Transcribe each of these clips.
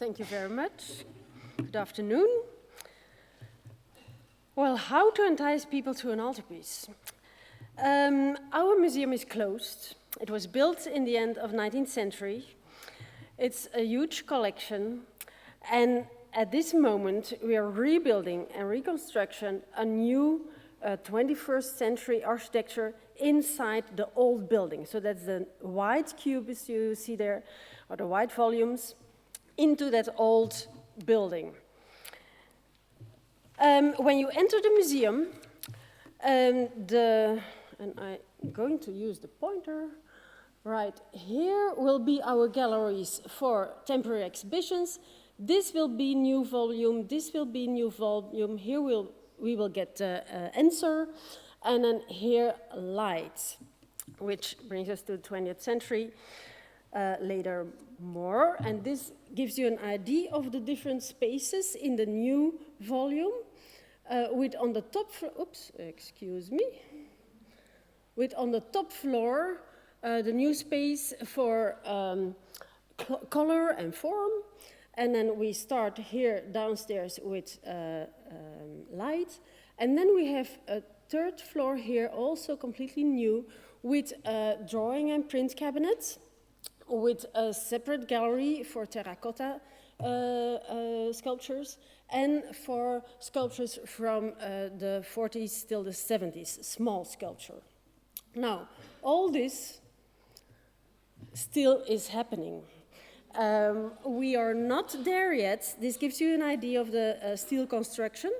Thank you very much. Good afternoon. Well, how to entice people to an altarpiece? Our museum is closed. It was built in the end of 19th century. It's a huge collection, and at this moment we are rebuilding and reconstruction a new 21st century architecture inside the old building. So that's the white cubes you see there, or the white volumes, into that old building. When you enter the museum, and I'm going to use the pointer, right here will be our galleries for temporary exhibitions. This will be new volume, this will be new volume, here we will get answer, and then here light, which brings us to the 20th century, later more, and this gives you an idea of the different spaces in the new volume, with on the top, with on the top floor, the new space for color and form, and then we start here downstairs with light, and then we have a third floor here, also completely new, with drawing and print cabinets, with a separate gallery for terracotta sculptures, and for sculptures from the 40s till the 70s, small sculpture. Now, all this still is happening. We are not there yet. This gives you an idea of the steel construction.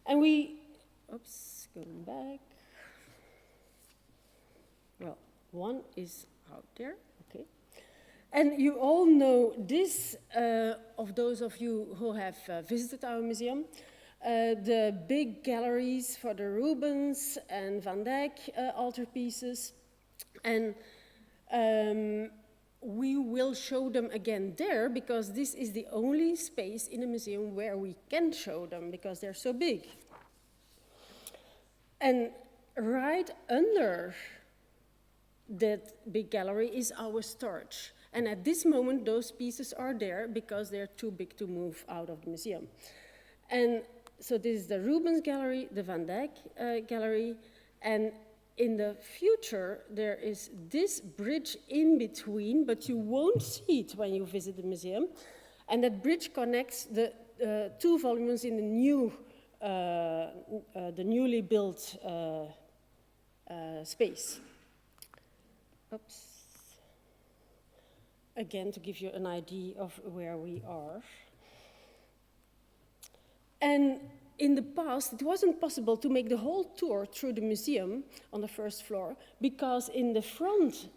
And going back. Well, one is out there, okay. And you all know this, of those of you who have visited our museum, the big galleries for the Rubens and Van Dyck altarpieces. And we will show them again there, because this is the only space in the museum where we can show them, because they're so big. And right under that big gallery is our storage. And at this moment, those pieces are there because they're too big to move out of the museum. And so this is the Rubens gallery, the Van Dyck gallery, and in the future, there is this bridge in between, but you won't see it when you visit the museum. And that bridge connects the two volumes in the newly built space. Oops. Again, to give you an idea of where we are. And in the past, it wasn't possible to make the whole tour through the museum on the first floor, because in the front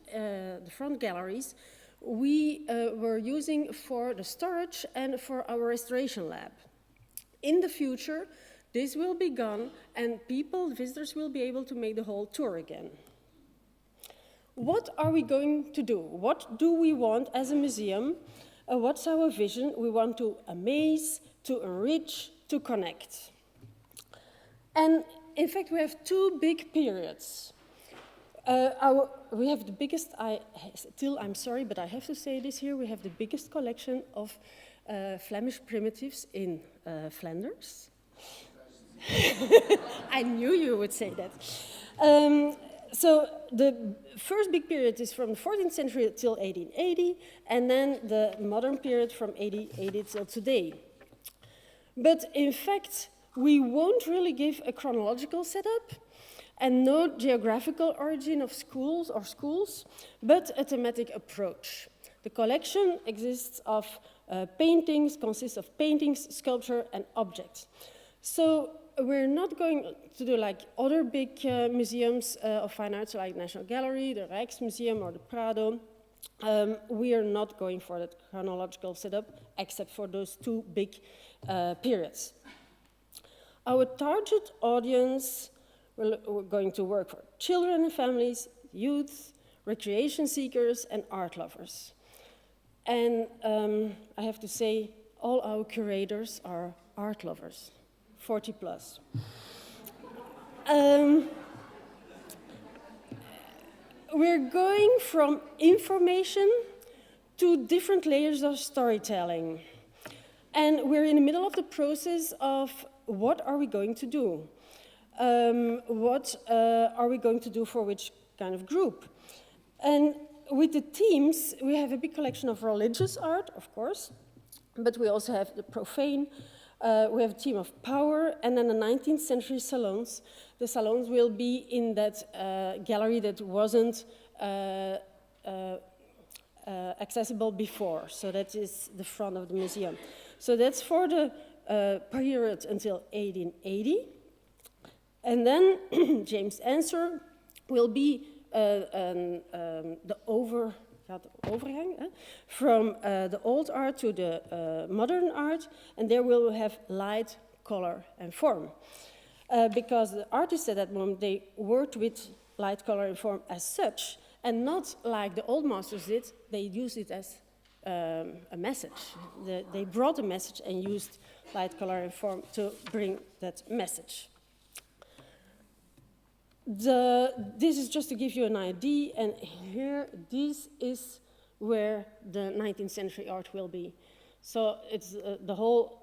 galleries, we were using for the storage and for our restoration lab. In the future, this will be gone, and visitors will be able to make the whole tour again. What are we going to do? What do we want as a museum? What's our vision? We want to amaze, to enrich, to connect. And in fact, we have two big periods. We have the biggest, I'm sorry, but I have to say this here, we have the biggest collection of Flemish primitives in Flanders. I knew you would say that. So the first big period is from the 14th century till 1880, and then the modern period from 1880 till today. But in fact, we won't really give a chronological setup and no geographical origin of schools, but a thematic approach. The collection consists of paintings, sculpture, and objects. So we're not going to do like other big museums of fine arts, like National Gallery, the Rijksmuseum, or the Prado. We are not going for that chronological setup, except for those two big periods. Our target audience, we're going to work for children and families, youth, recreation seekers, and art lovers. And I have to say, all our curators are art lovers. 40 plus. We're going from information to different layers of storytelling. And we're in the middle of the process of what are we going to do? What are we going to do for which kind of group? And with the themes, we have a big collection of religious art, of course, but we also have the profane, we have a theme of power, and then the 19th century salons. The salons will be in that gallery that wasn't accessible before, so that is the front of the museum. So that's for the period until 1880. And then James Ensor will be the overgang from the old art to the modern art, and there we'll have light, color, and form. Because the artists at that moment, they worked with light, color, and form as such, and not like the old masters did, they used it as a message. They brought a message and used light, color, and form to bring that message. This is just to give you an idea, and here, this is where the 19th century art will be. So it's the whole,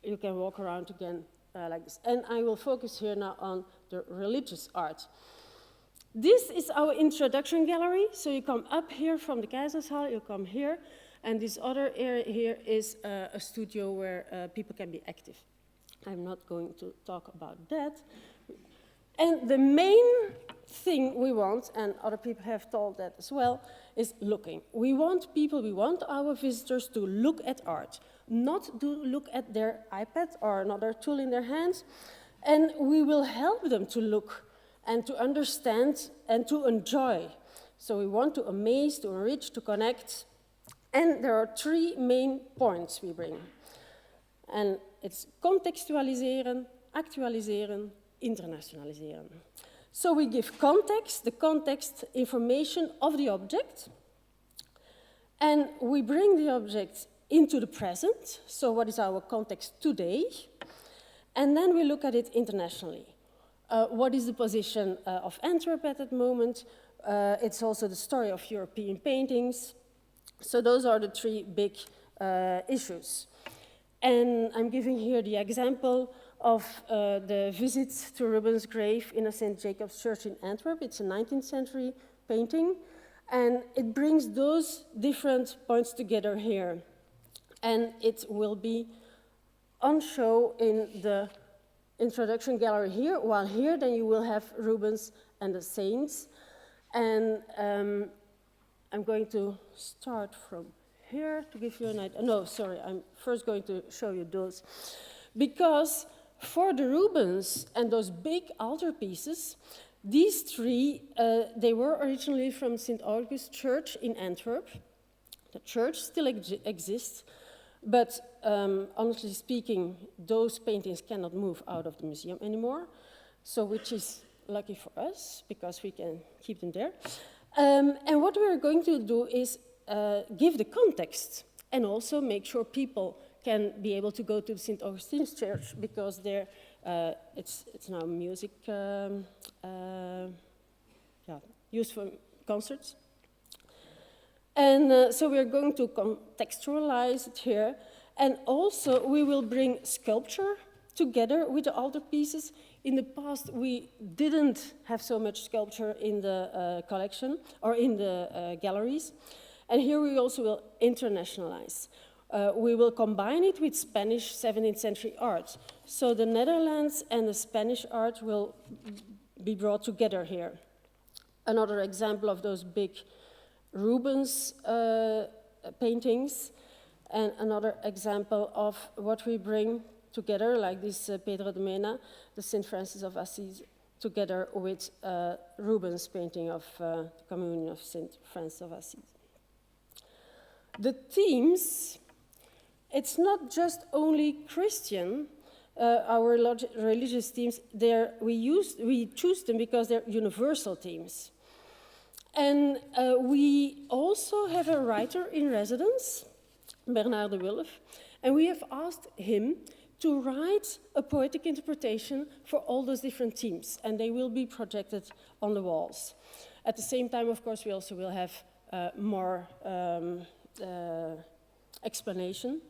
you can walk around again like this. And I will focus here now on the religious art. This is our introduction gallery. So you come up here from the Keizershal, you come here, and this other area here is a studio where people can be active. I'm not going to talk about that. And the main thing we want, and other people have told that as well, is looking. We want our visitors to look at art, not to look at their iPad or another tool in their hands, and we will help them to look and to understand and to enjoy. So we want to amaze, to enrich, to connect, and there are three main points we bring. And it's contextualiseren, actualiseren, internationaliseren. So we give context, the context information of the object, and we bring the object into the present, so what is our context today, and then we look at it internationally. What is the position of Antwerp at that moment? It's also the story of European paintings. So those are the three big issues. And I'm giving here the example of the visit to Rubens' grave in a St. Jacob's Church in Antwerp. It's a 19th century painting, and it brings those different points together here. And it will be on show in the introduction gallery here, while here then you will have Rubens and the saints. And I'm going to start from here to give you an idea. No, sorry, I'm first going to show you those. Because for the Rubens and those big altarpieces, these three, they were originally from St. August Church in Antwerp. The church still exists, but honestly speaking, those paintings cannot move out of the museum anymore, so which is lucky for us, because we can keep them there. And what we're going to do is give the context, and also make sure people can be able to go to the St. Augustine's Church, because there it's now music used for concerts. And so we're going to contextualize it here, and also we will bring sculpture together with the altarpieces. In the past, we didn't have so much sculpture in the collection or in the galleries, and here we also will internationalize. We will combine it with Spanish 17th century art. So the Netherlands and the Spanish art will be brought together here. Another example of those big Rubens paintings, and another example of what we bring together, like this Pedro de Mena, the St. Francis of Assisi, together with Rubens' painting of the Communion of St. Francis of Assisi. The themes, it's not just only Christian, our religious themes, we choose them because they're universal themes. And we also have a writer in residence, Bernard de Wulf, and we have asked him to write a poetic interpretation for all those different themes, and they will be projected on the walls. At the same time, of course, we also will have more explanation,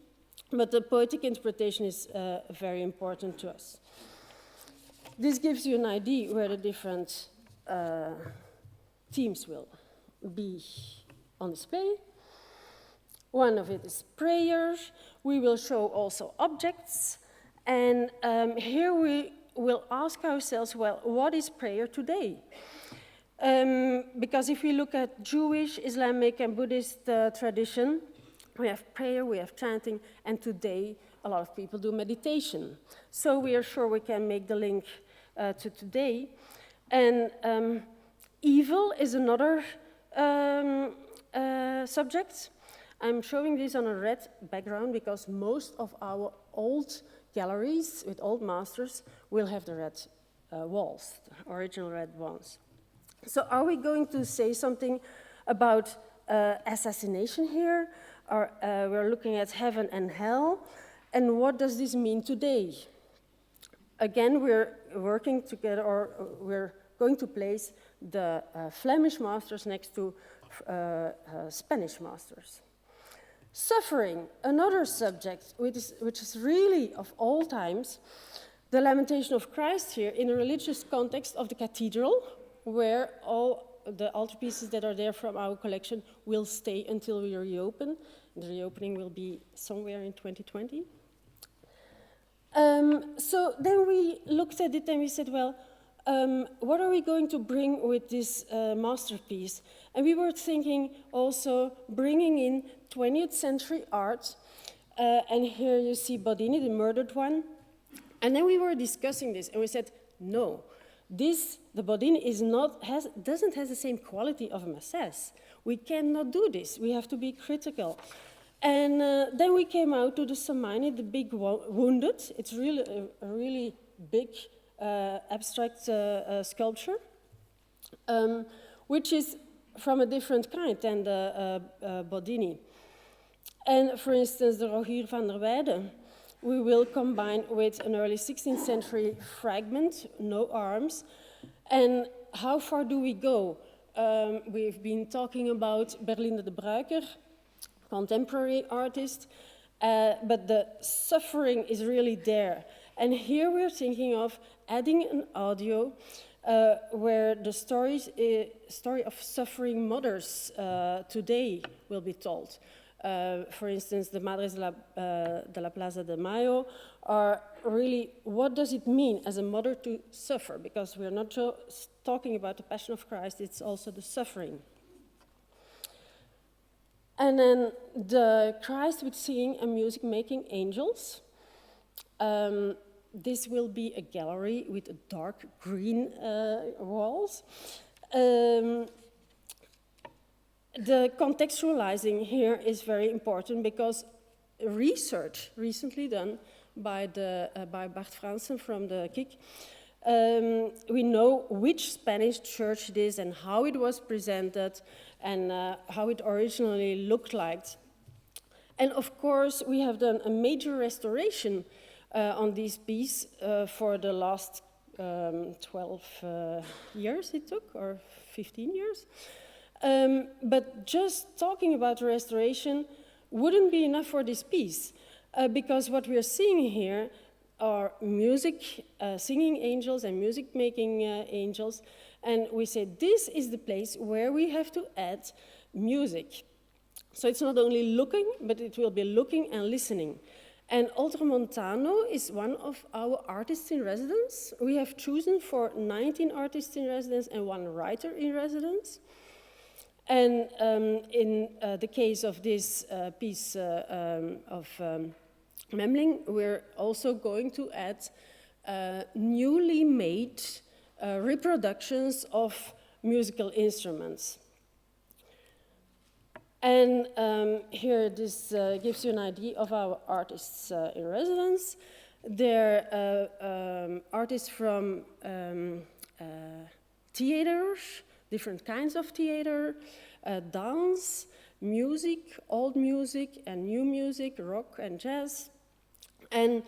but the poetic interpretation is very important to us. This gives you an idea where the different themes will be on display. One of it is prayer. We will show also objects. And here we will ask ourselves, well, what is prayer today? Because if we look at Jewish, Islamic, and Buddhist tradition, we have prayer, we have chanting, and today a lot of people do meditation. So we are sure we can make the link to today. And evil is another subject. I'm showing this on a red background because most of our old galleries with old masters will have the red walls, the original red ones. So are we going to say something about assassination here? Or we're looking at heaven and hell. And what does this mean today? Again, we're working together, or we're going to place the Flemish masters next to Spanish masters. Suffering, another subject which is really of all times, the Lamentation of Christ here in a religious context of the cathedral, where all the altarpieces that are there from our collection will stay until we reopen. The reopening will be somewhere in 2020. So then we looked at it and we said, well, what are we going to bring with this masterpiece? And we were thinking also bringing in 20th century art. And here you see Bodini, the murdered one. And then we were discussing this and we said, no, the Bodini doesn't have the same quality of a Massès. We cannot do this. We have to be critical. And then we came out to the Samani, the big wounded. It's really a really big abstract sculpture, which is from a different kind than the Bodini. And for instance, the Rogier van der Weyden, we will combine with an early 16th century fragment, no arms. And how far do we go? We've been talking about Berlinde de Bruiker, contemporary artist, but the suffering is really there. And here we're thinking of adding an audio where the story of suffering mothers today will be told. For instance, the Madres de la Plaza de Mayo are really, what does it mean as a mother to suffer? Because we're not just talking about the Passion of Christ, it's also the suffering. And then the Christ with singing and music making angels. This will be a gallery with dark green walls. The contextualizing here is very important because research recently done by Bart Fransen from the KIK, we know which Spanish church it is and how it was presented and how it originally looked like. And of course, we have done a major restoration on this piece for the last 12 years it took, or 15 years. But just talking about restoration wouldn't be enough for this piece, because what we're seeing here are music, singing angels and music-making angels, and we say this is the place where we have to add music. So it's not only looking, but it will be looking and listening. And Oltramontano is one of our artists in residence. We have chosen for 19 artists in residence and 1 writer in residence. And in the case of this piece of Memling, we're also going to add newly made reproductions of musical instruments. And here this gives you an idea of our artists in residence. They're artists from theater, different kinds of theater, dance, music, old music and new music, rock and jazz. And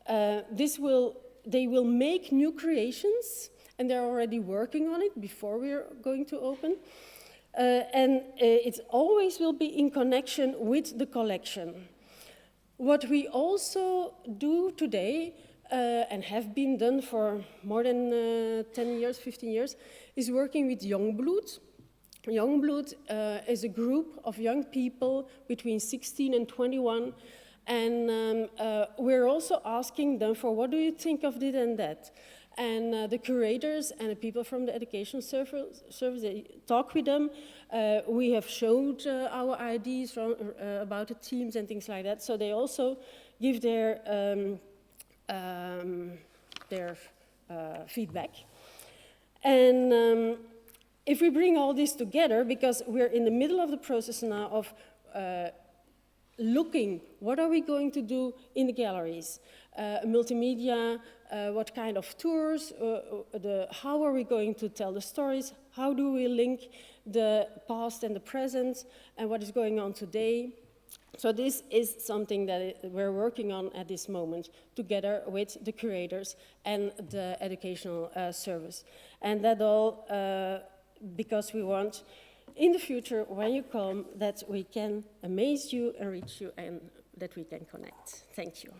they will make new creations, and they're already working on it before we're going to open. and it always will be in connection with the collection. What we also do today, and have been done for more than 10 years, 15 years, is working with Youngblood. Youngblood is a group of young people between 16 and 21, and we're also asking them for what do you think of this and that. And the curators and the people from the education service, they talk with them. We have showed our ideas about the teams and things like that, so they also give their feedback. And if we bring all this together, because we're in the middle of the process now of looking, what are we going to do in the galleries? Multimedia, what kind of tours, how are we going to tell the stories, how do we link the past and the present, and what is going on today. So this is something that we're working on at this moment, together with the curators and the educational service. And that all because we want, in the future, when you come, that we can amaze you and reach you and that we can connect. Thank you.